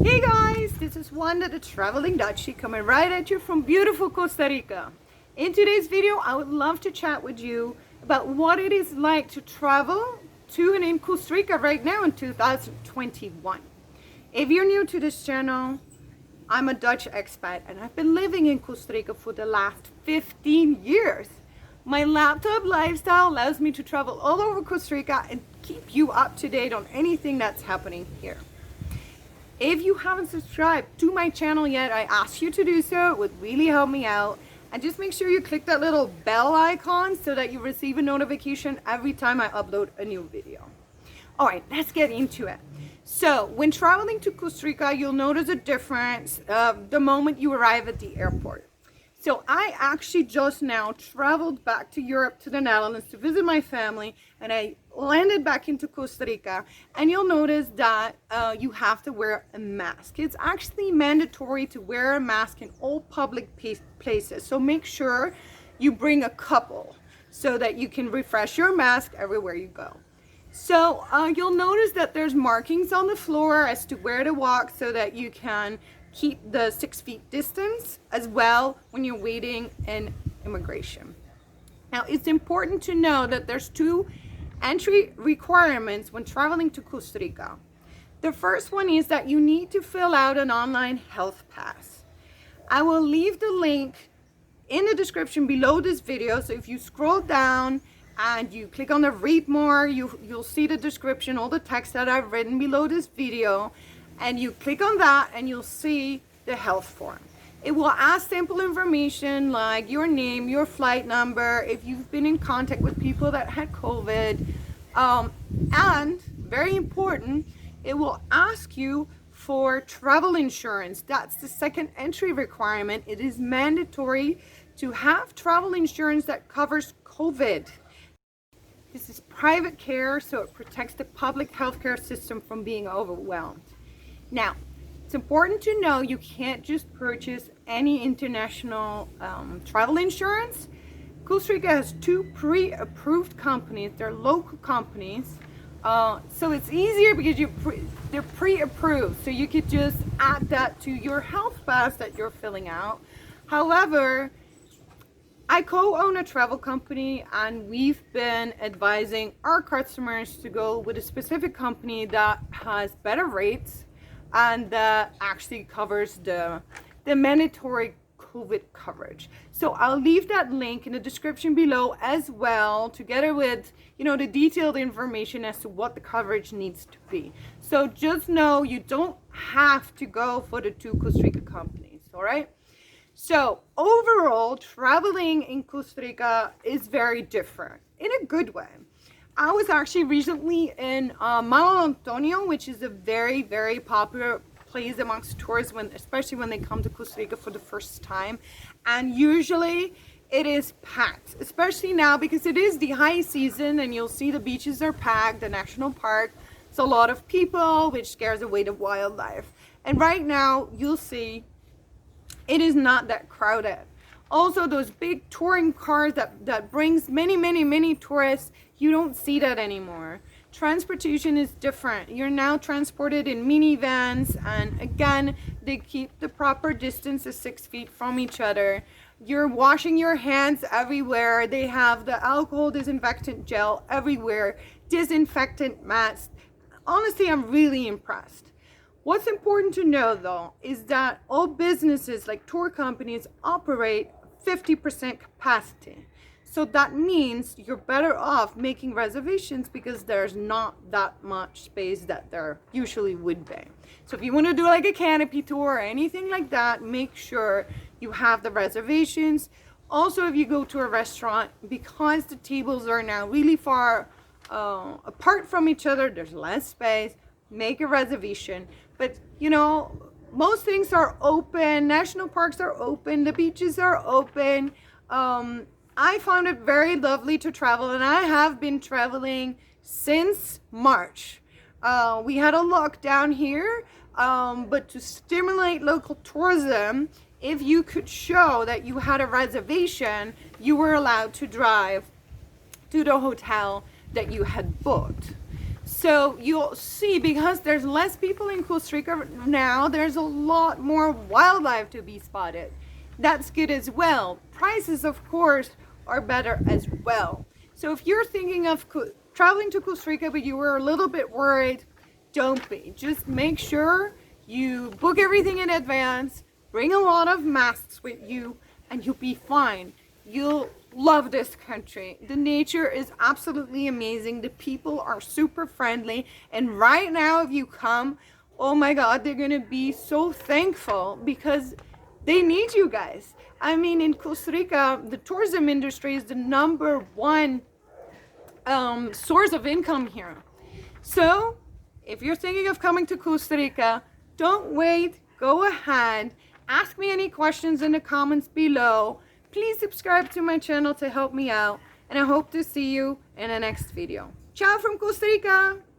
Hey guys, this is Wanda the Traveling Dutchie coming right at you from beautiful Costa Rica. In today's video, I would love to chat with you about what it is like to travel to and in Costa Rica right now in 2021. If you're new to this channel, I'm a Dutch expat and I've been living in Costa Rica for the last 15 years. My laptop lifestyle allows me to travel all over Costa Rica and keep you up to date on anything that's happening here. If you haven't subscribed to my channel yet, I ask you to do so. It would really help me out. And just make sure you click that little bell icon so that you receive a notification every time I upload a new video. All right, let's get into it. So when traveling to Costa Rica, you'll notice a difference the moment you arrive at the airport. So I actually just now traveled back to Europe, to the Netherlands, to visit my family, and I landed back into Costa Rica. And you'll notice that you have to wear a mask. It's actually mandatory to wear a mask in all public places. So make sure you bring a couple so that you can refresh your mask everywhere you go. So you'll notice that there's markings on the floor as to where to walk so that you can keep the 6 feet distance as well when you're waiting in immigration. Now, it's important to know that there's 2 entry requirements when traveling to Costa Rica. The first one is that you need to fill out an online health pass. I will leave the link in the description below this video, so if you scroll down and you click on the read more, you'll see the description, all the text that I've written below this video. And you click on that and you'll see the health form. It will ask simple information like your name, your flight number, if you've been in contact with people that had COVID. And very important, it will ask you for travel insurance. That's the second entry requirement. It is mandatory to have travel insurance that covers COVID. This is private care, so it protects the public healthcare system from being overwhelmed. Now, it's important to know you can't just purchase any international travel insurance. Costa Rica has 2 pre-approved companies. They're local companies. So it's easier because they're pre-approved. So you could just add that to your health pass that you're filling out. However, I co-own a travel company and we've been advising our customers to go with a specific company that has better rates and that actually covers the mandatory COVID coverage. So I'll leave that link in the description below as well, together with the detailed information as to what the coverage needs to be. So just know you don't have to go for the 2 Costa Rica companies, all right? So overall, traveling in Costa Rica is very different in a good way. I was actually recently in Manuel Antonio, which is a very, very popular place amongst tourists, especially when they come to Costa Rica for the first time. And usually it is packed, especially now because it is the high season and you'll see the beaches are packed, the national park. It's a lot of people, which scares away the wildlife. And right now you'll see it is not that crowded. Also, those big touring cars that brings many tourists, you don't see that anymore. Transportation is different. You're now transported in minivans, and again, they keep the proper distance of 6 feet from each other. You're washing your hands everywhere. They have the alcohol disinfectant gel everywhere, disinfectant masks. Honestly, I'm really impressed. What's important to know though is that all businesses like tour companies operate 50% capacity. So that means you're better off making reservations because there's not that much space that there usually would be. So if you want to do like a canopy tour or anything like that, make sure you have the reservations. Also, if you go to a restaurant, because the tables are now really far apart from each other, there's less space, make a reservation. But most things are open, national parks are open, the beaches are open. I found it very lovely to travel, and I have been traveling since March. We had a lockdown here, but to stimulate local tourism, if you could show that you had a reservation, you were allowed to drive to the hotel that you had booked. So you'll see, because there's less people in Costa Rica now, there's a lot more wildlife to be spotted. That's good as well. Prices, of course, are better as well. So if you're thinking of traveling to Costa Rica, but you were a little bit worried, don't be. Just make sure you book everything in advance, bring a lot of masks with you, and you'll be fine. You'll love this country. The nature is absolutely amazing. The people are super friendly. And right now, if you come, oh my God, they're gonna be so thankful because they need you guys. I mean, in Costa Rica, the tourism industry is the #1 source of income here. So if you're thinking of coming to Costa Rica, don't wait, go ahead. Ask me any questions in the comments below. Please subscribe to my channel to help me out, and I hope to see you in the next video. Ciao from Costa Rica!